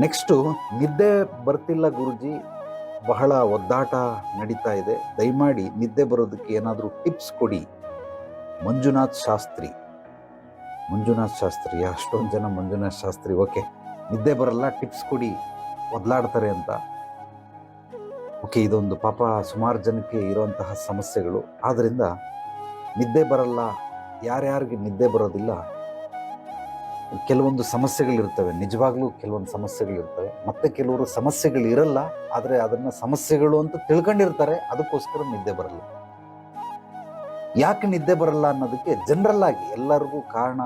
Next ನಿದ್ದೆ ಬರ್ತಿಲ್ಲ ಗುರುಜಿ, ಬಹಳ ಒದ್ದಾಟ ನಡೀತಾ ಇದೆ, ದಯಮಾಡಿ ನಿದ್ದೆ ಬರೋದಕ್ಕೆ ಏನಾದರೂ ಟಿಪ್ಸ್ ಕೊಡಿ. ಮಂಜುನಾಥ್ ಶಾಸ್ತ್ರಿ. ಅಷ್ಟೊಂದು ಜನ ಮಂಜುನಾಥ್ ಶಾಸ್ತ್ರಿ. ಓಕೆ, ನಿದ್ದೆ ಬರಲ್ಲ, ಟಿಪ್ಸ್ ಕೊಡಿ, ಒದ್ಲಾಡ್ತಾರೆ ಅಂತ. ಓಕೆ, ಇದೊಂದು ಪಾಪ ಸುಮಾರು ಜನಕ್ಕೆ ಇರುವಂತಹ ಸಮಸ್ಯೆಗಳು. ಆದ್ದರಿಂದ ನಿದ್ದೆ ಬರಲ್ಲ, ಯಾರ್ಯಾರಿಗೆ ನಿದ್ದೆ ಬರೋದಿಲ್ಲ, ಕೆಲವೊಂದು ಸಮಸ್ಯೆಗಳಿರ್ತವೆ, ನಿಜವಾಗ್ಲೂ ಕೆಲವೊಂದು ಸಮಸ್ಯೆಗಳಿರ್ತವೆ. ಮತ್ತೆ ಕೆಲವರು ಸಮಸ್ಯೆಗಳಿರಲ್ಲ, ಆದರೆ ಅದನ್ನು ಸಮಸ್ಯೆಗಳು ಅಂತ ತಿಳ್ಕೊಂಡಿರ್ತಾರೆ, ಅದಕ್ಕೋಸ್ಕರ ನಿದ್ದೆ ಬರಲ್ಲ. ಯಾಕೆ ನಿದ್ದೆ ಬರಲ್ಲ ಅನ್ನೋದಕ್ಕೆ ಜನರಲ್ ಆಗಿ ಎಲ್ಲರಿಗೂ ಕಾರಣ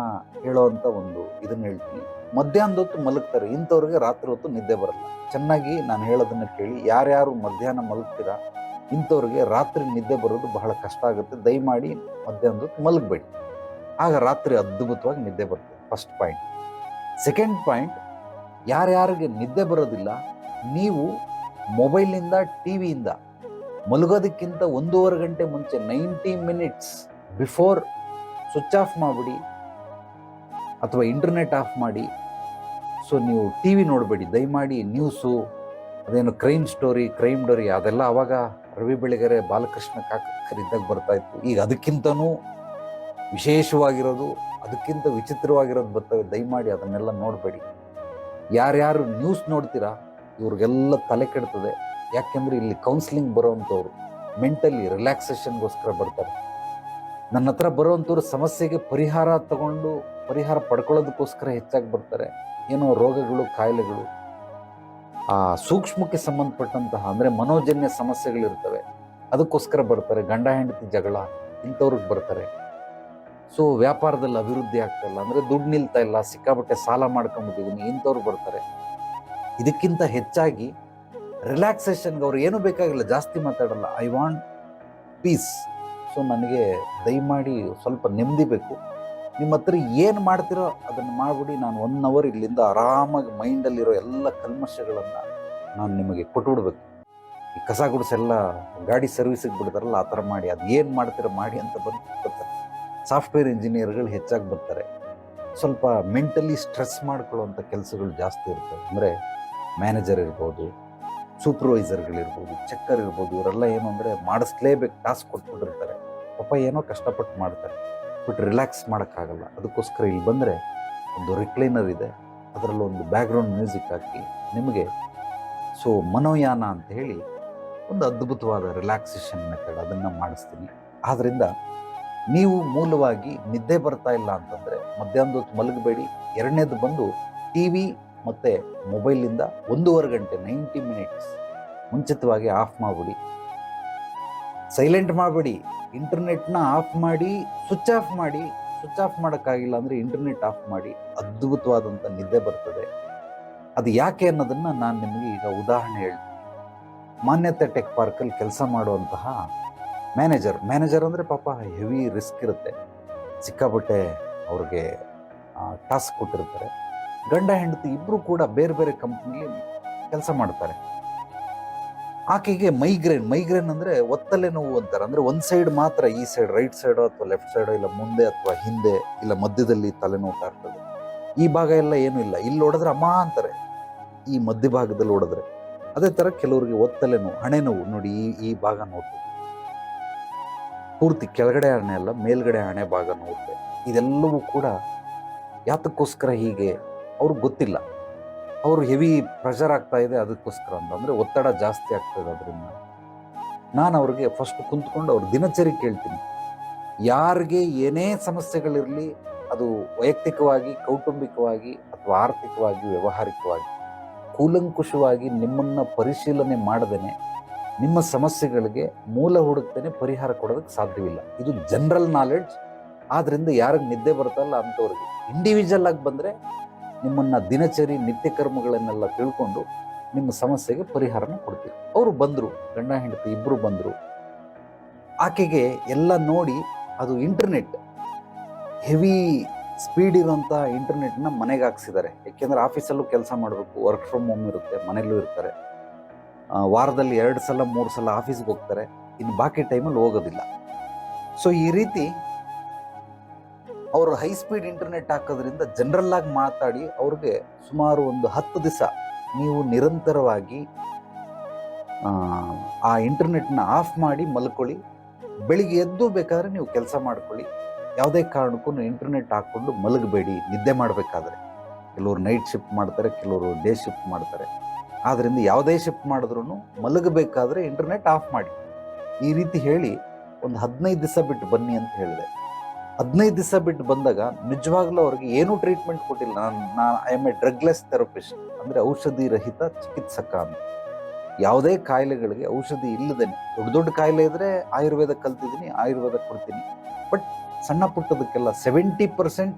ಹೇಳೋವಂಥ ಒಂದು ಇದನ್ನ ಹೇಳ್ತೀನಿ. ಮಧ್ಯಾಹ್ನದ ಹೊತ್ತು ಮಲಗ್ತಾರೆ, ಇಂಥವ್ರಿಗೆ ರಾತ್ರಿ ಹೊತ್ತು ನಿದ್ದೆ ಬರಲ್ಲ. ಚೆನ್ನಾಗಿ ನಾನು ಹೇಳೋದನ್ನ ಕೇಳಿ, ಯಾರ್ಯಾರು ಮಧ್ಯಾಹ್ನ ಮಲಗ್ತೀರಾ ಇಂಥವ್ರಿಗೆ ರಾತ್ರಿ ನಿದ್ದೆ ಬರೋದು ಬಹಳ ಕಷ್ಟ ಆಗುತ್ತೆ. ದಯಮಾಡಿ ಮಧ್ಯಾಹ್ನದ ಹೊತ್ತು ಮಲಗಬೇಡಿ, ಆಗ ರಾತ್ರಿ ಅದ್ಭುತವಾಗಿ ನಿದ್ದೆ ಬರ್ತದೆ. First point. ಸೆಕೆಂಡ್ ಪಾಯಿಂಟ್, ಯಾರ್ಯಾರಿಗೆ ನಿದ್ದೆ ಬರೋದಿಲ್ಲ, ನೀವು ಮೊಬೈಲ್ನಿಂದ ಟಿವಿಯಿಂದ ಮಲಗೋದಕ್ಕಿಂತ 1.5 ಗಂಟೆ ಮುಂಚೆ 90 ಮಿನಿಟ್ಸ್ ಬಿಫೋರ್ ಸ್ವಿಚ್ ಆಫ್ ಮಾಡಿಬಿಡಿ ಅಥವಾ ಇಂಟರ್ನೆಟ್ ಆಫ್ ಮಾಡಿ. ಸೊ ನೀವು ಟಿ ವಿ ನೋಡಬೇಡಿ, ದಯಮಾಡಿ ನ್ಯೂಸು, ಅದೇನು ಕ್ರೈಮ್ ಡೋರಿ ಅದೆಲ್ಲ ಅವಾಗ ರವಿ ಬೆಳಗೆರೆ, ಬಾಲಕೃಷ್ಣ ಕಾಕರಿದ್ದಾಗ ಬರ್ತಾ ಇತ್ತು. ಈಗ ಅದಕ್ಕಿಂತನೂ ವಿಶೇಷವಾಗಿರೋದು, ಅದಕ್ಕಿಂತ ವಿಚಿತ್ರವಾಗಿರೋದು ಬರ್ತವೆ. ದಯಮಾಡಿ ಅದನ್ನೆಲ್ಲ ನೋಡಬೇಡಿ. ಯಾರ್ಯಾರು ನ್ಯೂಸ್ ನೋಡ್ತೀರಾ ಇವ್ರಿಗೆಲ್ಲ ತಲೆ ಕೆಡ್ತದೆ. ಯಾಕೆಂದರೆ ಇಲ್ಲಿ ಕೌನ್ಸಿಲಿಂಗ್ ಬರೋವಂಥವ್ರು ಮೆಂಟಲಿ ರಿಲ್ಯಾಕ್ಸೇಷನ್ಗೋಸ್ಕರ ಬರ್ತಾರೆ. ನನ್ನ ಹತ್ರ ಬರೋವಂಥವ್ರು ಸಮಸ್ಯೆಗೆ ಪರಿಹಾರ ಪಡ್ಕೊಳ್ಳೋದಕ್ಕೋಸ್ಕರ ಹೆಚ್ಚಾಗಿ ಬರ್ತಾರೆ. ಏನೋ ರೋಗಗಳು, ಕಾಯಿಲೆಗಳು, ಆ ಸೂಕ್ಷ್ಮಕ್ಕೆ ಸಂಬಂಧಪಟ್ಟಂತಹ ಅಂದರೆ ಮನೋಜನ್ಯ ಸಮಸ್ಯೆಗಳಿರ್ತವೆ, ಅದಕ್ಕೋಸ್ಕರ ಬರ್ತಾರೆ. ಗಂಡ ಹೆಂಡತಿ ಜಗಳ, ಇಂಥವ್ರಿಗೆ ಬರ್ತಾರೆ. ಸೊ ವ್ಯಾಪಾರದಲ್ಲಿ ಅಭಿವೃದ್ಧಿ ಆಗ್ತಾ ಇಲ್ಲ, ಅಂದರೆ ದುಡ್ಡು ನಿಲ್ತಾ ಇಲ್ಲ, ಸಿಕ್ಕಾಪಟ್ಟೆ ಸಾಲ ಮಾಡ್ಕೊಂಡ್ಬಿಟ್ಟಿದ್ದೀನಿ, ಇಂಥವ್ರು ಬರ್ತಾರೆ. ಇದಕ್ಕಿಂತ ಹೆಚ್ಚಾಗಿ ರಿಲ್ಯಾಕ್ಸೇಷನ್ಗೆ ಅವ್ರು ಏನೂ ಬೇಕಾಗಿಲ್ಲ, ಜಾಸ್ತಿ ಮಾತಾಡಲ್ಲ. I want piece. ಸೊ ನನಗೆ ದಯಮಾಡಿ ಸ್ವಲ್ಪ ನೆಮ್ಮದಿ ಬೇಕು. ನಿಮ್ಮ ಹತ್ರ ಏನು ಮಾಡ್ತಿರೋ ಅದನ್ನು ಮಾಡಿಬಿಡಿ. ನಾನು 1 ಅವರ್ ಇಲ್ಲಿಂದ ಆರಾಮಾಗಿ ಮೈಂಡಲ್ಲಿರೋ ಎಲ್ಲ ಕಲ್ಮಶಗಳನ್ನು ನಾನು ನಿಮಗೆ ಕೊಟ್ಬಿಡ್ಬೇಕು. ಈ ಕಸ ಗುಡಿಸೆಲ್ಲ ಗಾಡಿ ಸರ್ವಿಸಿಗೆ ಬಿಡ್ತಾರಲ್ಲ, ಆ ಥರ ಮಾಡಿ. ಅದು ಏನು ಮಾಡ್ತೀರೋ ಮಾಡಿ ಅಂತ ಬರ್ತಾರೆ. ಸಾಫ್ಟ್ವೇರ್ ಇಂಜಿನಿಯರ್ಗಳು ಹೆಚ್ಚಾಗಿ ಬರ್ತಾರೆ. ಸ್ವಲ್ಪ ಮೆಂಟಲಿ ಸ್ಟ್ರೆಸ್ ಮಾಡ್ಕೊಳ್ಳುವಂಥ ಕೆಲಸಗಳು ಜಾಸ್ತಿ ಇರ್ತವೆ. ಅಂದರೆ ಮ್ಯಾನೇಜರ್ ಇರ್ಬೋದು, ಸೂಪರ್ವೈಸರ್ಗಳಿರ್ಬೋದು, ಚೆಕ್ಕರ್ ಇರ್ಬೋದು, ಇವರೆಲ್ಲ ಏನು ಅಂದರೆ ಮಾಡಿಸ್ಲೇಬೇಕು, ಟಾಸ್ಕ್ ಕೊಟ್ಬಿಟ್ಟಿರ್ತಾರೆ. ಪಾಪ ಏನೋ ಕಷ್ಟಪಟ್ಟು ಮಾಡ್ತಾರೆ, ಬಟ್ ರಿಲ್ಯಾಕ್ಸ್ ಮಾಡೋಕ್ಕಾಗಲ್ಲ. ಅದಕ್ಕೋಸ್ಕರ ಇಲ್ಲಿ ಬಂದರೆ ಒಂದು ರಿಕ್ಲೈನರ್ ಇದೆ, ಅದರಲ್ಲೊಂದು ಬ್ಯಾಕ್ಗ್ರೌಂಡ್ ಮ್ಯೂಸಿಕ್ ಹಾಕಿ ನಿಮಗೆ ಸೊ ಮನೋಯಾನ ಅಂತ ಹೇಳಿ ಒಂದು ಅದ್ಭುತವಾದ ರಿಲ್ಯಾಕ್ಸೇಷನ್ ಮೆಥಡ್, ಅದನ್ನು ಮಾಡಿಸ್ತೀನಿ. ಆದ್ದರಿಂದ ನೀವು ಮೂಲವಾಗಿ ನಿದ್ದೆ ಬರ್ತಾ ಇಲ್ಲ ಅಂತಂದರೆ ಮಧ್ಯಾಹ್ನದ ಹೊತ್ತು ಮಲಗಬೇಡಿ. ಎರಡನೇದು ಬಂದು ಟಿ ವಿ ಮತ್ತು ಮೊಬೈಲಿಂದ 1.5 ಗಂಟೆ 90 ಮಿನಿಟ್ಸ್ ಮುಂಚಿತವಾಗಿ ಆಫ್ ಮಾಡಿಬಿಡಿ. ಸೈಲೆಂಟ್ ಮಾಡಬೇಡಿ, ಇಂಟರ್ನೆಟ್ನ ಆಫ್ ಮಾಡಿ, ಸ್ವಿಚ್ ಆಫ್ ಮಾಡಿ. ಸ್ವಿಚ್ ಆಫ್ ಮಾಡೋಕ್ಕಾಗಿಲ್ಲ ಅಂದರೆ ಇಂಟರ್ನೆಟ್ ಆಫ್ ಮಾಡಿ. ಅದ್ಭುತವಾದಂಥ ನಿದ್ದೆ ಬರ್ತದೆ. ಅದು ಯಾಕೆ ಅನ್ನೋದನ್ನು ನಾನು ನಿಮಗೆ ಈಗ ಉದಾಹರಣೆ ಹೇಳ್ತೀನಿ. ಮಾನ್ಯತೆ ಟೆಕ್ ಪಾರ್ಕಲ್ಲಿ ಕೆಲಸ ಮಾಡುವಂತಹ ಮ್ಯಾನೇಜರ್ ಅಂದರೆ ಪಾಪ ಹೆವಿ ರಿಸ್ಕ್ ಇರುತ್ತೆ, ಸಿಕ್ಕಾಪಟ್ಟೆ ಅವ್ರಿಗೆ ಟಾಸ್ಕ್ ಕೊಟ್ಟಿರ್ತಾರೆ. ಗಂಡ ಹೆಂಡತಿ ಇಬ್ಬರು ಕೂಡ ಬೇರೆ ಬೇರೆ ಕಂಪ್ನಿಲಿ ಕೆಲಸ ಮಾಡ್ತಾರೆ. ಆಕೆಗೆ ಮೈಗ್ರೇನ್ ಅಂದರೆ ಒತ್ತಲೆ ನೋವು ಅಂತಾರೆ. ಅಂದರೆ ಒಂದು ಸೈಡ್ ಮಾತ್ರ, ಈ ಸೈಡ್ ರೈಟ್ ಸೈಡೋ ಅಥವಾ ಲೆಫ್ಟ್ ಸೈಡೋ, ಇಲ್ಲ ಮುಂದೆ ಅಥವಾ ಹಿಂದೆ, ಇಲ್ಲ ಮಧ್ಯದಲ್ಲಿ ತಲೆನೋವ್ತಾ ಇರ್ತದೆ. ಈ ಭಾಗ ಎಲ್ಲ ಏನೂ ಇಲ್ಲ, ಇಲ್ಲಿ ಹೊಡೆದ್ರೆ ಅಮ್ಮ ಅಂತಾರೆ, ಈ ಮಧ್ಯಭಾಗದಲ್ಲಿ ಹೊಡೆದ್ರೆ. ಅದೇ ಥರ ಕೆಲವರಿಗೆ ಒತ್ತಲೆ ನೋವು, ಹಣೆ ನೋವು ನೋಡಿ, ಈ ಭಾಗ ನೋಡ್ತೀವಿ, ಪೂರ್ತಿ ಕೆಳಗಡೆ ಹಣೆ ಅಲ್ಲ, ಮೇಲ್ಗಡೆ ಹಣೆ ಭಾಗ ನೋಡುತ್ತೆ. ಇದೆಲ್ಲವೂ ಕೂಡ ಯಾತಕ್ಕೋಸ್ಕರ ಹೀಗೆ ಅವ್ರಿಗೆ ಗೊತ್ತಿಲ್ಲ. ಅವರು ಹೆವಿ ಪ್ರೆಷರ್ ಆಗ್ತಾ ಇದೆ ಅದಕ್ಕೋಸ್ಕರ ಅಂತ, ಅಂದರೆ ಒತ್ತಡ ಜಾಸ್ತಿ ಆಗ್ತದೆ. ಅದರಿಂದ ನಾನು ಅವ್ರಿಗೆ ಫಸ್ಟ್ ಕುಂತ್ಕೊಂಡು ಅವ್ರ ದಿನಚರಿ ಕೇಳ್ತೀನಿ. ಯಾರಿಗೆ ಏನೇ ಸಮಸ್ಯೆಗಳಿರಲಿ, ಅದು ವೈಯಕ್ತಿಕವಾಗಿ, ಕೌಟುಂಬಿಕವಾಗಿ ಅಥವಾ ಆರ್ಥಿಕವಾಗಿ, ವ್ಯವಹಾರಿಕವಾಗಿ, ಕೂಲಂಕುಷವಾಗಿ ನಿಮ್ಮನ್ನು ಪರಿಶೀಲನೆ ಮಾಡದೇನೆ ನಿಮ್ಮ ಸಮಸ್ಯೆಗಳಿಗೆ ಮೂಲ ಹುಡುಕ್ತೇನೆ ಪರಿಹಾರ ಕೊಡೋದಕ್ಕೆ ಸಾಧ್ಯವಿಲ್ಲ. ಇದು ಜನರಲ್ ನಾಲೆಡ್ಜ್. ಆದ್ದರಿಂದ ಯಾರಿಗೆ ನಿದ್ದೆ ಬರ್ತಲ್ಲ ಅಂಥವ್ರಿಗೆ ಇಂಡಿವಿಜುವಲ್ ಆಗಿ ಬಂದರೆ ನಿಮ್ಮನ್ನು ದಿನಚರಿ ನಿತ್ಯ ಕರ್ಮಗಳನ್ನೆಲ್ಲ ತಿಳ್ಕೊಂಡು ನಿಮ್ಮ ಸಮಸ್ಯೆಗೆ ಪರಿಹಾರನ ಕೊಡ್ತೀವಿ. ಅವರು ಬಂದರು, ಗಂಡ ಹೆಂಡತಿ ಇಬ್ಬರು ಬಂದರು. ಆಕೆಗೆ ಎಲ್ಲ ನೋಡಿ, ಅದು ಇಂಟರ್ನೆಟ್ ಹೆವಿ ಸ್ಪೀಡ್ ಇರುವಂಥ ಇಂಟರ್ನೆಟ್ನ ಮನೆಗೆ ಹಾಕ್ಸಿದ್ದಾರೆ. ಯಾಕೆಂದರೆ ಆಫೀಸಲ್ಲೂ ಕೆಲಸ ಮಾಡಬೇಕು, ವರ್ಕ್ ಫ್ರಮ್ ಹೋಮ್ ಇರುತ್ತೆ, ಮನೆಯಲ್ಲೂ ಇರ್ತಾರೆ. ವಾರದಲ್ಲಿ 2 ಸಲ 3 ಸಲ ಆಫೀಸ್ಗೆ ಹೋಗ್ತಾರೆ, ಇನ್ನು ಬಾಕಿ ಟೈಮಲ್ಲಿ ಹೋಗೋದಿಲ್ಲ. ಸೊ ಈ ರೀತಿ ಅವರು ಹೈ ಸ್ಪೀಡ್ ಇಂಟರ್ನೆಟ್ ಹಾಕೋದ್ರಿಂದ ಜನರಲ್ ಆಗಿ ಮಾತಾಡಿ ಅವ್ರಿಗೆ ಸುಮಾರು ಒಂದು 10 ದಿವಸ ನೀವು ನಿರಂತರವಾಗಿ ಆ ಇಂಟರ್ನೆಟ್ನ ಆಫ್ ಮಾಡಿ ಮಲ್ಕೊಳ್ಳಿ. ಬೆಳಿಗ್ಗೆ ಎದ್ದು ಬೇಕಾದ್ರೆ ನೀವು ಕೆಲಸ ಮಾಡ್ಕೊಳ್ಳಿ. ಯಾವುದೇ ಕಾರಣಕ್ಕೂ ಇಂಟರ್ನೆಟ್ ಹಾಕ್ಕೊಂಡು ಮಲಗಬೇಡಿ ನಿದ್ದೆ ಮಾಡಬೇಕಾದ್ರೆ. ಕೆಲವರು ನೈಟ್ ಶಿಫ್ಟ್ ಮಾಡ್ತಾರೆ, ಕೆಲವರು ಡೇ ಶಿಫ್ಟ್ ಮಾಡ್ತಾರೆ. ಆದ್ದರಿಂದ ಯಾವುದೇ ಶಿಫ್ಟ್ ಮಾಡಿದ್ರೂ ಮಲಗಬೇಕಾದ್ರೆ ಇಂಟರ್ನೆಟ್ ಆಫ್ ಮಾಡಿ. ಈ ರೀತಿ ಹೇಳಿ ಒಂದು 15 ದಿವಸ ಬಿಟ್ಟು ಬನ್ನಿ ಅಂತ ಹೇಳಿದೆ. 15 ದಿವಸ ಬಿಟ್ಟು ಬಂದಾಗ ನಿಜವಾಗ್ಲೂ ಅವ್ರಿಗೆ ಏನೂ ಟ್ರೀಟ್ಮೆಂಟ್ ಕೊಟ್ಟಿಲ್ಲ. ನಾನು I M A drugless therapist, ಅಂದರೆ ಔಷಧಿ ರಹಿತ ಚಿಕಿತ್ಸಕ ಅಂತ. ಯಾವುದೇ ಕಾಯಿಲೆಗಳಿಗೆ ಔಷಧಿ ಇಲ್ಲದೇನೆ, ದೊಡ್ಡ ದೊಡ್ಡ ಕಾಯಿಲೆ ಇದ್ರೆ ಆಯುರ್ವೇದ ಕಲ್ತಿದ್ದೀನಿ, ಆಯುರ್ವೇದ ಕೊಡ್ತೀನಿ. ಬಟ್ ಸಣ್ಣ ಪುಟ್ಟದಕ್ಕೆಲ್ಲ 70%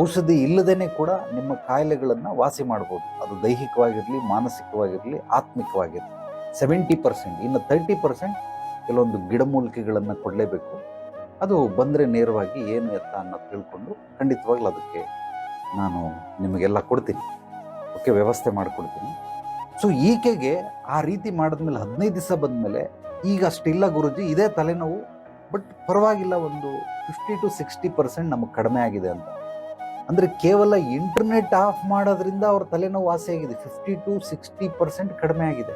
ಔಷಧಿ ಇಲ್ಲದೇನೆ ಕೂಡ ನಿಮ್ಮ ಕಾಯಿಲೆಗಳನ್ನು ವಾಸಿ ಮಾಡ್ಬೋದು. ಅದು ದೈಹಿಕವಾಗಿರಲಿ, ಮಾನಸಿಕವಾಗಿರಲಿ, ಆತ್ಮಿಕವಾಗಿರಲಿ. 70%. ಇನ್ನು 30% ಕೆಲವೊಂದು ಗಿಡಮೂಲಿಕೆಗಳನ್ನು ಕೊಡಲೇಬೇಕು. ಅದು ಬಂದರೆ ನೇರವಾಗಿ ಏನು ಎತ್ತ ಅನ್ನೋದು ತಿಳ್ಕೊಂಡು ಖಂಡಿತವಾಗ್ಲೂ ಅದಕ್ಕೆ ನಾನು ನಿಮಗೆಲ್ಲ ಕೊಡ್ತೀನಿ. ಓಕೆ, ವ್ಯವಸ್ಥೆ ಮಾಡಿಕೊಡ್ತೀನಿ. ಸೊ ಈಕೆಗೆ ಆ ರೀತಿ ಮಾಡಿದ್ಮೇಲೆ 15 ದಿವಸ ಬಂದಮೇಲೆ ಈಗ ಅಷ್ಟಿಲ್ಲ ಗುರುಜಿ, ಇದೇ ತಲೆನೋವು, ಬಟ್ ಪರವಾಗಿಲ್ಲ, ಒಂದು 50 to 60% ನಮಗೆ ಕಡಿಮೆ ಆಗಿದೆ ಅಂತ. ಅಂದರೆ ಕೇವಲ ಇಂಟರ್ನೆಟ್ ಆಫ್ ಮಾಡೋದ್ರಿಂದ ಅವ್ರ ತಲೆನೋವು ವಾಸಿಯಾಗಿದೆ. 50 to 60% ಕಡಿಮೆ ಆಗಿದೆ.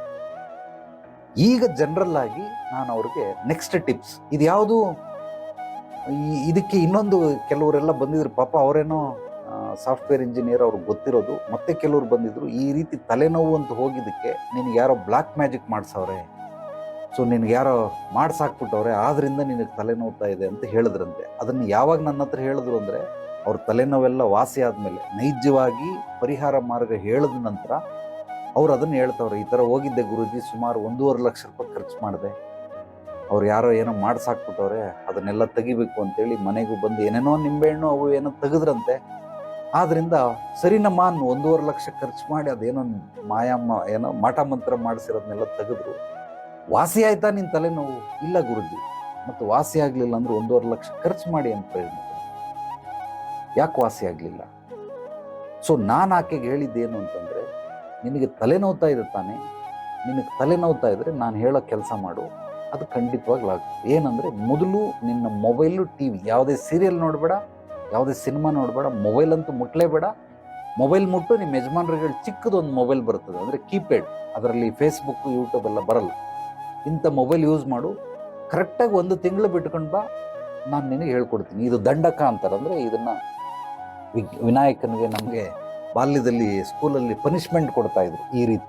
ಈಗ ಜನರಲ್ ಆಗಿ ನಾನು ಅವ್ರಿಗೆ ನೆಕ್ಸ್ಟ್ ಟಿಪ್ಸ್, ಇದು ಯಾವುದು, ಇದಕ್ಕೆ ಇನ್ನೊಂದು ಕೆಲವರೆಲ್ಲ ಬಂದಿದ್ರು ಪಾಪ, ಅವರೇನೋ ಸಾಫ್ಟ್ವೇರ್ ಇಂಜಿನಿಯರ್, ಅವ್ರಿಗೆ ಗೊತ್ತಿರೋದು. ಮತ್ತೆ ಕೆಲವರು ಬಂದಿದ್ರು, ಈ ರೀತಿ ತಲೆನೋವು ಅಂತ ಹೋಗಿದ್ದಕ್ಕೆ ನಿನಗೆ ಯಾರೋ ಬ್ಲ್ಯಾಕ್ ಮ್ಯಾಜಿಕ್ ಮಾಡಿಸವ್ರೆ, ಸೊ ನಿನಗೆ ಯಾರೋ ಮಾಡ್ಸಾಕ್ಬಿಟ್ಟವ್ರೆ, ಆದ್ರಿಂದ ನಿನಗೆ ತಲೆನೋವ್ತಾ ಇದೆ ಅಂತ ಹೇಳಿದ್ರಂತೆ. ಅದನ್ನು ಯಾವಾಗ ನನ್ನ ಹತ್ರ ಹೇಳಿದ್ರು ಅಂದರೆ, ಅವ್ರ ತಲೆನೋವೆಲ್ಲ ವಾಸಿ ಆದಮೇಲೆ ನೈಜವಾಗಿ ಪರಿಹಾರ ಮಾರ್ಗ ಹೇಳಿದ ನಂತರ ಅವ್ರು ಅದನ್ನು ಹೇಳ್ತವ್ರೆ. ಈ ಥರ ಹೋಗಿದ್ದೆ ಗುರುಜಿ, ಸುಮಾರು 1.5 ಲಕ್ಷ ರೂಪಾಯಿ ಖರ್ಚು ಮಾಡಿದೆ, ಅವ್ರು ಯಾರೋ ಏನೋ ಮಾಡ್ಸಾಕ್ಬಿಟ್ಟವ್ರೆ, ಅದನ್ನೆಲ್ಲ ತೆಗಿಬೇಕು ಅಂತೇಳಿ ಮನೆಗೂ ಬಂದು ಏನೇನೋ ನಿಂಬೆಹಣ್ಣು ಅವು ಏನೋ ತೆಗೆದ್ರಂತೆ. ಆದ್ರಿಂದ ಸರಿನಮ್ಮ 1.5 ಲಕ್ಷ ಖರ್ಚು ಮಾಡಿ ಅದೇನೋ ಮಾಯಮ್ಮ ಏನೋ ಮಾಟ ಮಂತ್ರ ಮಾಡಿಸಿರೋದನ್ನೆಲ್ಲ ತೆಗೆದ್ರು. ವಾಸಿ ಆಯ್ತಾ ನಿನ್ನ ತಲೆನೋವು? ಇಲ್ಲ ಗುರುಜಿ. ಮತ್ತು ವಾಸಿ ಆಗಲಿಲ್ಲ ಅಂದ್ರೆ 1.5 ಲಕ್ಷ ಖರ್ಚು ಮಾಡಿ ಅಂತ ಪ್ರಯೋಜನ, ಯಾಕೆ ವಾಸಿ ಆಗಲಿಲ್ಲ? ಸೊ ನಾನು ಆಕೆಗೆ ಹೇಳಿದ್ದೇನು ಅಂತಂದರೆ, ನಿನಗೆ ತಲೆನೋವ್ತಾ ಇದೆ ತಾನೇ, ನಿನಗೆ ತಲೆನೋವ್ತಾ ಇದ್ದರೆ ನಾನು ಹೇಳೋ ಕೆಲಸ ಮಾಡು, ಅದು ಖಂಡಿತವಾಗ್ಲಾಗುತ್ತೆ. ಏನಂದರೆ, ಮೊದಲು ನಿನ್ನ ಮೊಬೈಲು, ಟಿ ವಿ, ಯಾವುದೇ ಸೀರಿಯಲ್ ನೋಡಬೇಡ, ಯಾವುದೇ ಸಿನಿಮಾ ನೋಡಬೇಡ, ಮೊಬೈಲ್ ಅಂತೂ ಮುಟ್ಲೇಬೇಡ. ಮೊಬೈಲ್ ಮುಟ್ಟು ನಿಮ್ಮ ಯಜಮಾನ್ರಿಗೆ ಚಿಕ್ಕದೊಂದು ಮೊಬೈಲ್ ಬರ್ತದೆ, ಅಂದರೆ ಕೀಪ್ಯಾಡ್, ಅದರಲ್ಲಿ ಫೇಸ್ಬುಕ್ಕು, ಯೂಟ್ಯೂಬ್ ಎಲ್ಲ ಬರಲ್ಲ. ಇಂಥ ಮೊಬೈಲ್ ಯೂಸ್ ಮಾಡು. ಕರೆಕ್ಟಾಗಿ 1 ತಿಂಗಳು ಬಿಟ್ಕೊಂಡು ಬಾ, ನಾನು ನಿನಗೆ ಹೇಳ್ಕೊಡ್ತೀನಿ. ಇದು ದಂಡಕ ಅಂತಾರೆ, ಅಂದರೆ ಇದನ್ನು ವಿನಾಯಕನಿಗೆ ನಮಗೆ ಬಾಲ್ಯದಲ್ಲಿ ಸ್ಕೂಲಲ್ಲಿ ಪನಿಷ್ಮೆಂಟ್ ಕೊಡ್ತಾಯಿದ್ರು ಈ ರೀತಿ.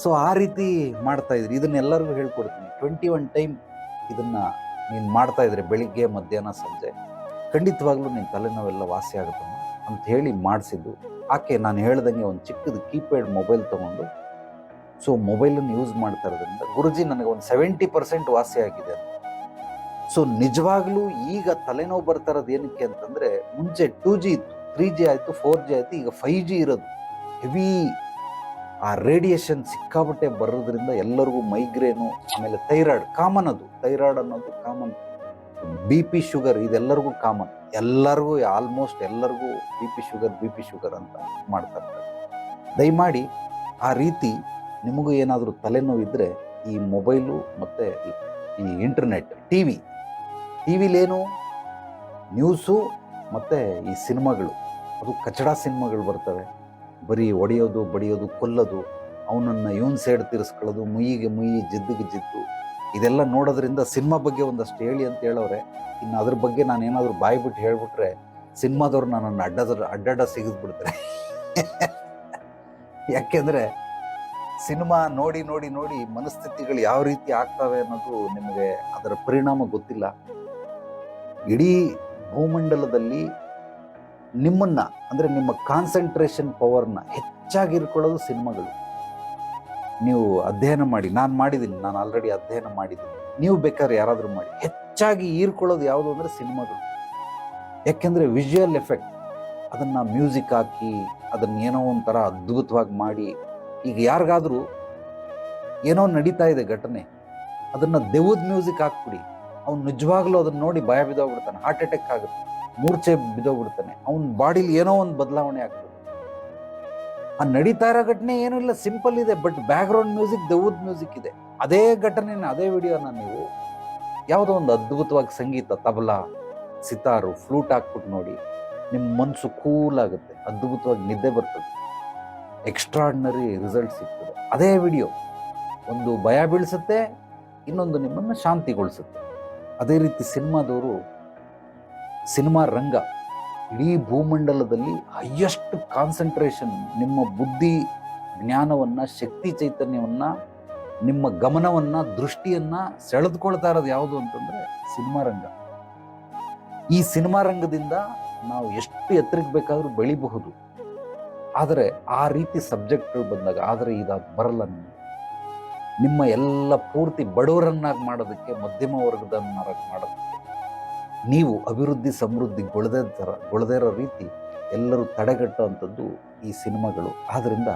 ಸೊ ಆ ರೀತಿ ಮಾಡ್ತಾಯಿದ್ರು. ಇದನ್ನೆಲ್ಲರಿಗೂ ಹೇಳ್ಕೊಡ್ತೀನಿ. 21 ಟೈಮ್ ಇದನ್ನು ನೀನು ಮಾಡ್ತಾಯಿದ್ರೆ ಬೆಳಿಗ್ಗೆ, ಮಧ್ಯಾಹ್ನ, ಸಂಜೆ, ಖಂಡಿತವಾಗ್ಲೂ ನಿನ್ನ ತಲೆನೋವೆಲ್ಲ ವಾಸಿ ಆಗುತ್ತಮ್ಮ ಅಂತ ಹೇಳಿ ಮಾಡಿಸಿದ್ದು. ಆಕೆ ನಾನು ಹೇಳ್ದಂಗೆ ಒಂದು ಚಿಕ್ಕದು ಕೀಪ್ಯಾಡ್ ಮೊಬೈಲ್ ತೊಗೊಂಡು, ಸೊ ಮೊಬೈಲನ್ನು ಯೂಸ್ ಮಾಡ್ತಾ ಇರೋದ್ರಿಂದ ಗುರುಜಿ ನನಗೆ ಒಂದು 70% ವಾಸಿ ಆಗಿದೆ. ಸೊ ನಿಜವಾಗ್ಲೂ ಈಗ ತಲೆನೋವು ಬರ್ತಾ ಇರೋದು ಏನಕ್ಕೆ ಅಂತಂದರೆ, ಮುಂಚೆ 2G ಇತ್ತು, 3G ಆಯಿತು, 4G ಆಯಿತು, ಈಗ 5G ಇರೋದು. ಹೆವಿ ಆ ರೇಡಿಯೇಷನ್ ಸಿಕ್ಕಾಪಟ್ಟೆ ಬರೋದ್ರಿಂದ ಎಲ್ಲರಿಗೂ ಮೈಗ್ರೇನು, ಆಮೇಲೆ ಥೈರಾಯ್ಡ್ ಕಾಮನ್. ಅದು ಥೈರಾಯ್ಡ್ ಅನ್ನೋದು ಕಾಮನ್. BP, ಶುಗರ್, ಇದೆಲ್ಲರಿಗೂ ಕಾಮನ್. ಎಲ್ಲರಿಗೂ, ಆಲ್ಮೋಸ್ಟ್ ಎಲ್ಲರಿಗೂ BP ಶುಗರ್ ಅಂತ ಮಾಡ್ತಾ ಇರ್ತಾರೆ. ದಯಮಾಡಿ ಆ ರೀತಿ ನಿಮಗೂ ಏನಾದರೂ ತಲೆನೋವಿದ್ದರೆ ಈ ಮೊಬೈಲು ಮತ್ತು ಈ ಇಂಟರ್ನೆಟ್, ಟಿ ವಿಲೇನು ನ್ಯೂಸು ಮತ್ತು ಈ ಸಿನಿಮಾಗಳು, ಅದು ಕಚಡ ಸಿನಿಮಾಗಳು ಬರ್ತವೆ. ಬರೀ ಹೊಡೆಯೋದು, ಬಡಿಯೋದು, ಕೊಲ್ಲೋದು, ಅವನನ್ನು ಇವನ್ ಸೈಡ್ ತಿರ್ಸ್ಕೊಳ್ಳೋದು, ಮುಯ್ಯಿಗೆ ಮುಯ್ಯಿ, ಜಿದ್ದಿಗೆ ಜಿದ್ದು, ಇದೆಲ್ಲ ನೋಡೋದ್ರಿಂದ ಸಿನಿಮಾ ಬಗ್ಗೆ ಒಂದಷ್ಟು ಹೇಳಿ ಅಂತ ಹೇಳೋರೆ. ಇನ್ನು ಅದ್ರ ಬಗ್ಗೆ ನಾನು ಏನಾದರೂ ಬಾಯಿ ಬಿಟ್ಟು ಹೇಳ್ಬಿಟ್ರೆ ಸಿನಿಮಾದವ್ರು ನನ್ನನ್ನು ಅಡ್ಡಾಡ ಸಿಗಿದ್ಬಿಡ್ತಾರೆ. ಯಾಕೆಂದರೆ ಸಿನಿಮಾ ನೋಡಿ ನೋಡಿ ನೋಡಿ ಮನಸ್ಥಿತಿಗಳು ಯಾವ ರೀತಿ ಆಗ್ತವೆ ಅನ್ನೋದು ನಿಮಗೆ ಅದರ ಪರಿಣಾಮ ಗೊತ್ತಿಲ್ಲ. ಇಡೀ ಭೂಮಂಡಲದಲ್ಲಿ ನಿಮ್ಮನ್ನು, ಅಂದರೆ ನಿಮ್ಮ ಕಾನ್ಸಂಟ್ರೇಷನ್ ಪವರ್ನ ಹೆಚ್ಚಾಗಿರ್ಕೊಳ್ಳೋದು ಸಿನಿಮಾಗಳು. ನೀವು ಅಧ್ಯಯನ ಮಾಡಿ, ನಾನು ಮಾಡಿದ್ದೀನಿ, ನಾನು ಆಲ್ರೆಡಿ ಅಧ್ಯಯನ ಮಾಡಿದ್ದೀನಿ. ನೀವು ಬೇಕಾದ್ರೆ ಯಾರಾದರೂ ಮಾಡಿ. ಹೆಚ್ಚಾಗಿ ಹೀರ್ಕೊಳ್ಳೋದು ಯಾವುದು ಅಂದರೆ ಸಿನಿಮಾಗಳು. ಯಾಕೆಂದರೆ ವಿಜುವಲ್ ಎಫೆಕ್ಟ್, ಅದನ್ನು ಮ್ಯೂಸಿಕ್ ಹಾಕಿ, ಅದನ್ನು ಏನೋ ಒಂಥರ ಅದ್ಭುತವಾಗಿ ಮಾಡಿ. ಈಗ ಯಾರಿಗಾದರೂ ಏನೋ ನಡೀತಾ ಇದೆ ಘಟನೆ, ಅದನ್ನು ದೆವ್ವದ ಮ್ಯೂಸಿಕ್ ಹಾಕ್ಬಿಡಿ, ಅವ್ನು ನಿಜವಾಗ್ಲೂ ಅದನ್ನು ನೋಡಿ ಭಯ ಬಿದ್ದೋಗ್ಬಿಡ್ತಾನೆ, ಹಾರ್ಟ್ ಅಟ್ಯಾಕ್ ಆಗುತ್ತೆ, ಮೂರ್ಛೆ ಬಿದ್ದೋಗ್ಬಿಡ್ತಾನೆ, ಅವನ ಬಾಡಿಲಿ ಏನೋ ಒಂದು ಬದಲಾವಣೆ ಆಗ್ತದೆ. ಆ ನಡೀತಾ ಇರೋ ಘಟನೆ ಏನೂ ಇಲ್ಲ, ಸಿಂಪಲ್ ಇದೆ, ಬಟ್ ಬ್ಯಾಕ್ಗ್ರೌಂಡ್ ಮ್ಯೂಸಿಕ್ ದೆವ್ವದ ಮ್ಯೂಸಿಕ್ ಇದೆ. ಅದೇ ಘಟನೆನ, ಅದೇ ವಿಡಿಯೋನ ನೀವು ಯಾವುದೋ ಒಂದು ಅದ್ಭುತವಾಗಿ ಸಂಗೀತ, ತಬಲಾ, ಸಿತಾರು, ಫ್ಲೂಟ್ ಹಾಕ್ಬಿಟ್ಟು ನೋಡಿ, ನಿಮ್ಮ ಮನಸ್ಸು ಕೂಲ್ ಆಗುತ್ತೆ, ಅದ್ಭುತವಾಗಿ ನಿದ್ದೆ ಬರ್ತದೆ. ಎಕ್ಸ್ಟ್ರಾರ್ಡಿನರಿ ರಿಸಲ್ಟ್ ಸಿಗ್ತದೆ. ಅದೇ ವಿಡಿಯೋ ಒಂದು ಭಯ ಬೀಳಿಸುತ್ತೆ, ಇನ್ನೊಂದು ನಿಮ್ಮನ್ನು ಶಾಂತಿಗೊಳಿಸುತ್ತೆ. ಅದೇ ರೀತಿ ಸಿನಿಮಾದವರು, ಸಿನಿಮಾ ರಂಗ ಇಡೀ ಭೂಮಂಡಲದಲ್ಲಿ ಹೈಯೆಸ್ಟ್ ಕಾನ್ಸಂಟ್ರೇಷನ್, ನಿಮ್ಮ ಬುದ್ಧಿ ಜ್ಞಾನವನ್ನು, ಶಕ್ತಿ ಚೈತನ್ಯವನ್ನು, ನಿಮ್ಮ ಗಮನವನ್ನು, ದೃಷ್ಟಿಯನ್ನು ಸೆಳೆದುಕೊಳ್ತಾ ಇರೋದು ಯಾವುದು ಅಂತಂದರೆ ಸಿನಿಮಾ ರಂಗ. ಈ ಸಿನಿಮಾ ರಂಗದಿಂದ ನಾವು ಎಷ್ಟು ಎತ್ತರಕ್ಕೆ ಬೇಕಾದರೂ ಬೆಳಿಬಹುದು. ಆದರೆ ಆ ರೀತಿ ಸಬ್ಜೆಕ್ಟ್ಗಳು ಬಂದಾಗ, ಆದರೆ ಇದು ಬರಲ್ಲ. ನಿಮ್ಮ ಎಲ್ಲ ಪೂರ್ತಿ ಬಡವರನ್ನಾಗಿ ಮಾಡೋದಕ್ಕೆ, ಮಧ್ಯಮ ವರ್ಗದನ್ನಾಗಿ ಮಾಡೋದಕ್ಕೆ, ನೀವು ಅಭಿವೃದ್ಧಿ ಸಮೃದ್ಧಿ ಗೊಳದೇ ಇರೋ ರೀತಿ ಎಲ್ಲರೂ ತಡೆಗಟ್ಟುವಂಥದ್ದು ಈ ಸಿನಿಮಾಗಳು. ಆದ್ದರಿಂದ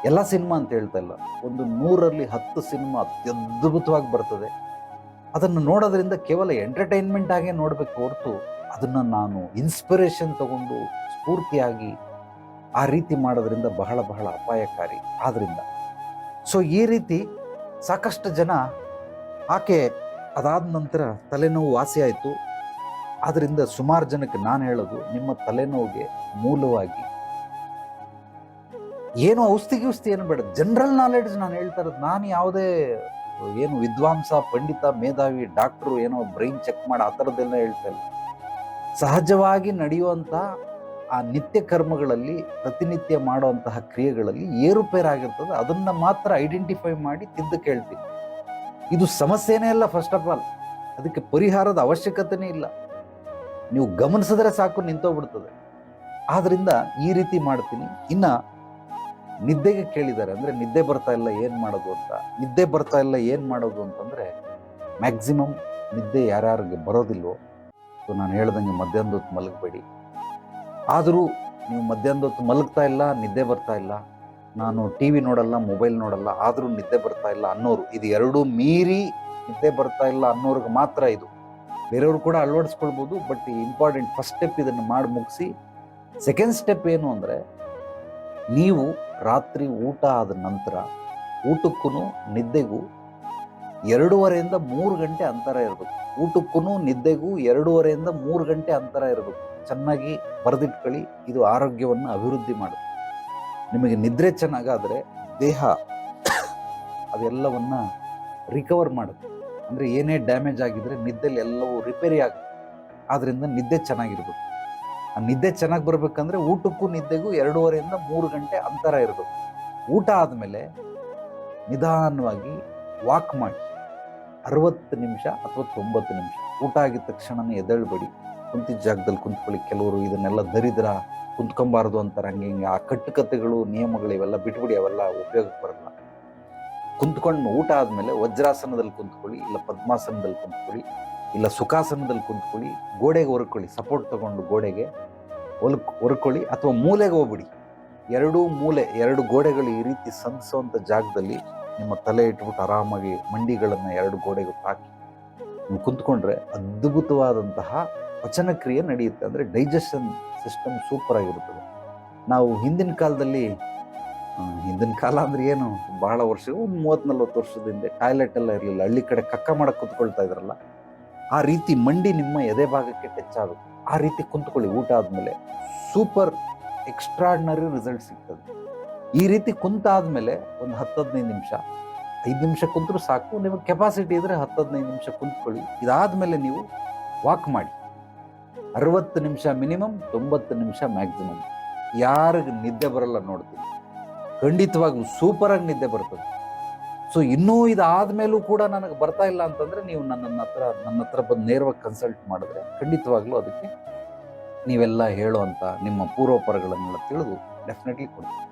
ಎಲ್ಲ ಸಿನಿಮಾ ಅಂತ ಹೇಳ್ತಾ ಇಲ್ಲ, ಒಂದು 100ರಲ್ಲಿ 10 ಸಿನಿಮಾ ಅತ್ಯದ್ಭುತವಾಗಿ ಬರ್ತದೆ. ಅದನ್ನು ನೋಡೋದ್ರಿಂದ ಕೇವಲ ಎಂಟರ್ಟೈನ್ಮೆಂಟ್ ಆಗೇ ನೋಡಬೇಕು ಹೊರತು ಅದನ್ನು ನಾನು ಇನ್ಸ್ಪಿರೇಷನ್ ತಗೊಂಡು ಸ್ಫೂರ್ತಿಯಾಗಿ ಆ ರೀತಿ ಮಾಡೋದ್ರಿಂದ ಬಹಳ ಬಹಳ ಅಪಾಯಕಾರಿ. ಆದ್ದರಿಂದ ಈ ರೀತಿ ಸಾಕಷ್ಟು ಜನ, ಆಕೆ ಅದಾದ ನಂತರ ತಲೆನೋವು ವಾಸಿ ಆಯಿತು. ಆದ್ದರಿಂದ ಸುಮಾರು ಜನಕ್ಕೆ ನಾನು ಹೇಳೋದು, ನಿಮ್ಮ ತಲೆನೋವಿಗೆ ಮೂಲವಾಗಿ ಏನು ಔಷಧಿ ಏನು ಬೇಡ, ಜನರಲ್ ನಾಲೆಡ್ಜ್ ನಾನು ಹೇಳ್ತಾ ಇರೋದು. ನಾನು ಯಾವುದೇ ಏನು ವಿದ್ವಾಂಸ, ಪಂಡಿತ, ಮೇಧಾವಿ, ಡಾಕ್ಟ್ರು ಏನೋ ಬ್ರೈನ್ ಚೆಕ್ ಮಾಡಿ ಆ ಥರದ್ದೆಲ್ಲ ಹೇಳ್ತಾ ಇಲ್ಲ. ಸಹಜವಾಗಿ ನಡೆಯುವಂಥ ಆ ನಿತ್ಯ ಕರ್ಮಗಳಲ್ಲಿ, ಪ್ರತಿನಿತ್ಯ ಮಾಡುವಂತಹ ಕ್ರಿಯೆಗಳಲ್ಲಿ ಏರುಪೇರಾಗಿರ್ತದೆ. ಅದನ್ನು ಮಾತ್ರ ಐಡೆಂಟಿಫೈ ಮಾಡಿ ತಿದ್ದಕ್ಕೆ ಹೇಳ್ತೀನಿ. ಇದು ಸಮಸ್ಯೆನೇ ಇಲ್ಲ. ಫಸ್ಟ್ ಆಫ್ ಆಲ್ ಅದಕ್ಕೆ ಪರಿಹಾರದ ಅವಶ್ಯಕತೆನೇ ಇಲ್ಲ. ನೀವು ಗಮನಿಸಿದ್ರೆ ಸಾಕು, ನಿಂತೋಗ್ಬಿಡ್ತದೆ. ಆದ್ದರಿಂದ ಈ ರೀತಿ ಮಾಡ್ತೀನಿ. ಇನ್ನು ನಿದ್ದೆಗೆ ಕೇಳಿದ್ದಾರೆ, ಅಂದರೆ ನಿದ್ದೆ ಬರ್ತಾ ಇಲ್ಲ ಏನು ಮಾಡೋದು ಅಂತ. ನಿದ್ದೆ ಬರ್ತಾ ಇಲ್ಲ ಏನು ಮಾಡೋದು ಅಂತಂದರೆ, ಮ್ಯಾಕ್ಸಿಮಮ್ ನಿದ್ದೆ ಯಾರ್ಯಾರಿಗೆ ಬರೋದಿಲ್ವೋ, ನಾನು ಹೇಳ್ದಂಗೆ ಮಧ್ಯಾಹ್ನದ ಹೊತ್ತು ಮಲಗಬೇಡಿ. ಆದರೂ ನೀವು ಮಧ್ಯಾಹ್ನದ ಹೊತ್ತು ಮಲಗ್ತಾ ಇಲ್ಲ, ನಿದ್ದೆ ಬರ್ತಾ ಇಲ್ಲ, ನಾನು TV ನೋಡಲ್ಲ, ಮೊಬೈಲ್ ನೋಡಲ್ಲ, ಆದರೂ ನಿದ್ದೆ ಬರ್ತಾ ಇಲ್ಲ ಅನ್ನೋರು, ಇದು ಎರಡೂ ಮೀರಿ ನಿದ್ದೆ ಬರ್ತಾ ಇಲ್ಲ ಅನ್ನೋರ್ಗೆ ಮಾತ್ರ ಇದು. ಬೇರೆಯವರು ಕೂಡ ಅಳವಡಿಸ್ಕೊಳ್ಬೋದು. ಬಟ್ ಇಂಪಾರ್ಟೆಂಟ್ ಫಸ್ಟ್ ಸ್ಟೆಪ್ ಇದನ್ನು ಮಾಡಿ ಮುಗಿಸಿ. ಸೆಕೆಂಡ್ ಸ್ಟೆಪ್ ಏನು ಅಂದರೆ, ನೀವು ರಾತ್ರಿ ಊಟ ಆದ ನಂತರ ಊಟಕ್ಕೂ ನಿದ್ದೆಗೂ 2.5ರಿಂದ 3 ಗಂಟೆ ಅಂತರ ಇರಬೇಕು. ಊಟಕ್ಕೂ ನಿದ್ದೆಗೂ 2.5ರಿಂದ 3 ಗಂಟೆ ಅಂತರ ಇರಬೇಕು. ಚೆನ್ನಾಗಿ ಬರೆದಿಟ್ಕೊಳ್ಳಿ. ಇದು ಆರೋಗ್ಯವನ್ನು ಅಭಿವೃದ್ಧಿ ಮಾಡುತ್ತೆ. ನಿಮಗೆ ನಿದ್ರೆ ಚೆನ್ನಾಗಾದರೆ ದೇಹ ಅದೆಲ್ಲವನ್ನು ರಿಕವರ್ ಮಾಡುತ್ತೆ. ಅಂದರೆ ಏನೇ ಡ್ಯಾಮೇಜ್ ಆಗಿದ್ರೆ ನಿದ್ದೆಲಿ ಎಲ್ಲವೂ ರಿಪೇರಿ ಆಗುತ್ತೆ. ಆದ್ದರಿಂದ ನಿದ್ದೆ ಚೆನ್ನಾಗಿರ್ಬೇಕು. ಆ ನಿದ್ದೆ ಚೆನ್ನಾಗಿ ಬರಬೇಕಂದ್ರೆ ಊಟಕ್ಕೂ ನಿದ್ದೆಗೂ 2.5ರಿಂದ 3 ಗಂಟೆ ಅಂತರ ಇರಬೇಕು. ಊಟ ಆದಮೇಲೆ ನಿಧಾನವಾಗಿ ವಾಕ್ ಮಾಡಿ 60 ನಿಮಿಷ ಅಥವಾ 90 ನಿಮಿಷ. ಊಟ ಆಗಿದ ತಕ್ಷಣನೇ ಎದ್ದೇಳಬೇಡಿ, ಕುಂತಿದ್ದ ಜಾಗದಲ್ಲಿ ಕುಂತ್ಕೊಳ್ಳಿ. ಕೆಲವರು ಇದನ್ನೆಲ್ಲ ದರಿದ್ರ, ಕುಂತ್ಕೊಬಾರ್ದು ಅಂತಾರೆ, ಹಂಗೆ ಹಿಂಗೆ. ಆ ಕಟ್ಟುಕತೆಗಳು, ನಿಯಮಗಳು ಇವೆಲ್ಲ ಬಿಟ್ಬಿಡಿ, ಅವೆಲ್ಲ ಉಪಯೋಗಕ್ಕೆ ಬರಲ್ಲ. ಕುಂತ್ಕೊಂಡು ಊಟ ಆದಮೇಲೆ ವಜ್ರಾಸನದಲ್ಲಿ ಕುಂತ್ಕೊಳ್ಳಿ, ಇಲ್ಲ ಪದ್ಮಾಸನದಲ್ಲಿ ಕುಂತ್ಕೊಳ್ಳಿ, ಇಲ್ಲ ಸುಖಾಸನದಲ್ಲಿ ಕುಂತ್ಕೊಳ್ಳಿ. ಗೋಡೆಗೆ ಹೊರ್ಕೊಳ್ಳಿ, ಸಪೋರ್ಟ್ ತಗೊಂಡು ಗೋಡೆಗೆ ಹೊರ್ಕೊಳ್ಳಿ, ಅಥವಾ ಮೂಲೆಗೆ ಹೋಗ್ಬಿಡಿ. 2 ಮೂಲೆ, 2 ಗೋಡೆಗಳು ಈ ರೀತಿ ಸಂಧಿಸುವಂಥ ಜಾಗದಲ್ಲಿ ನಿಮ್ಮ ತಲೆ ಇಟ್ಬಿಟ್ಟು ಆರಾಮಾಗಿ ಮಂಡಿಗಳನ್ನು 2 ಗೋಡೆಗೆ ಹಾಕಿ ನೀವು ಕುಂತ್ಕೊಂಡ್ರೆ ಅದ್ಭುತವಾದಂತಹ ಪಚನ ಕ್ರಿಯೆ ನಡೆಯುತ್ತೆ. ಅಂದರೆ ಡೈಜೆಷನ್ ಸಿಸ್ಟಮ್ ಸೂಪರ್ ಆಗಿರುತ್ತದೆ. ನಾವು ಹಿಂದಿನ ಕಾಲದಲ್ಲಿ, ಹಿಂದಿನ ಕಾಲ ಅಂದರೆ ಏನು, ಬಹಳ ವರ್ಷ, ಒಂದು 30-40 ವರ್ಷದಿಂದ ಟಾಯ್ಲೆಟ್ ಎಲ್ಲ ಇರಲಿಲ್ಲ. ಹಳ್ಳಿ ಕಡೆ ಕಕ್ಕ ಮಾಡಕ್ಕೆ ಕುತ್ಕೊಳ್ತಾ ಇದ್ರಲ್ಲ, ಆ ರೀತಿ ಮಂಡಿ ನಿಮ್ಮ ಎದೆ ಭಾಗಕ್ಕೆ ಟಚ್ ಆಗುತ್ತೆ. ಆ ರೀತಿ ಕುಂತ್ಕೊಳ್ಳಿ ಊಟ ಆದಮೇಲೆ. ಸೂಪರ್ ಎಕ್ಸ್ಟ್ರಾರ್ಡಿನರಿ ರಿಸಲ್ಟ್ ಸಿಗ್ತದೆ. ಈ ರೀತಿ ಕುಂತಾದ್ಮೇಲೆ ಒಂದು 10-15 ನಿಮಿಷ, 5 ನಿಮಿಷ ಕುಂತರೂ ಸಾಕು. ನಿಮಗೆ ಕೆಪಾಸಿಟಿ ಇದ್ದರೆ 10-15 ನಿಮಿಷ ಕುಂತ್ಕೊಳ್ಳಿ. ಇದಾದಮೇಲೆ ನೀವು ವಾಕ್ ಮಾಡಿ. 60 ನಿಮಿಷ ಮಿನಿಮಮ್, 90 ನಿಮಿಷ ಮ್ಯಾಕ್ಸಿಮಮ್. ಯಾರಿಗೆ ನಿದ್ದೆ ಬರಲ್ಲ ನೋಡ್ತೀನಿ, ಖಂಡಿತವಾಗ್ಲೂ ಸೂಪರಾಗಿ ನಿದ್ದೆ ಬರ್ತದೆ. ಇನ್ನೂ ಇದಾದ್ಮೇಲೂ ಕೂಡ ನನಗೆ ಬರ್ತಾ ಇಲ್ಲ ಅಂತಂದರೆ, ನೀವು ನನ್ನ ಹತ್ರ ಬಂದು ನೇರವಾಗಿ ಕನ್ಸಲ್ಟ್ ಮಾಡಿದ್ರೆ ಖಂಡಿತವಾಗ್ಲೂ ಅದಕ್ಕೆ ನೀವೆಲ್ಲ ಹೇಳೋ ಅಂತ ನಿಮ್ಮ ಪೂರ್ವಪರಗಳನ್ನೆಲ್ಲ ತಿಳಿದು ಡೆಫಿನೆಟ್ಲಿ ಕೊಡ್ತೀನಿ.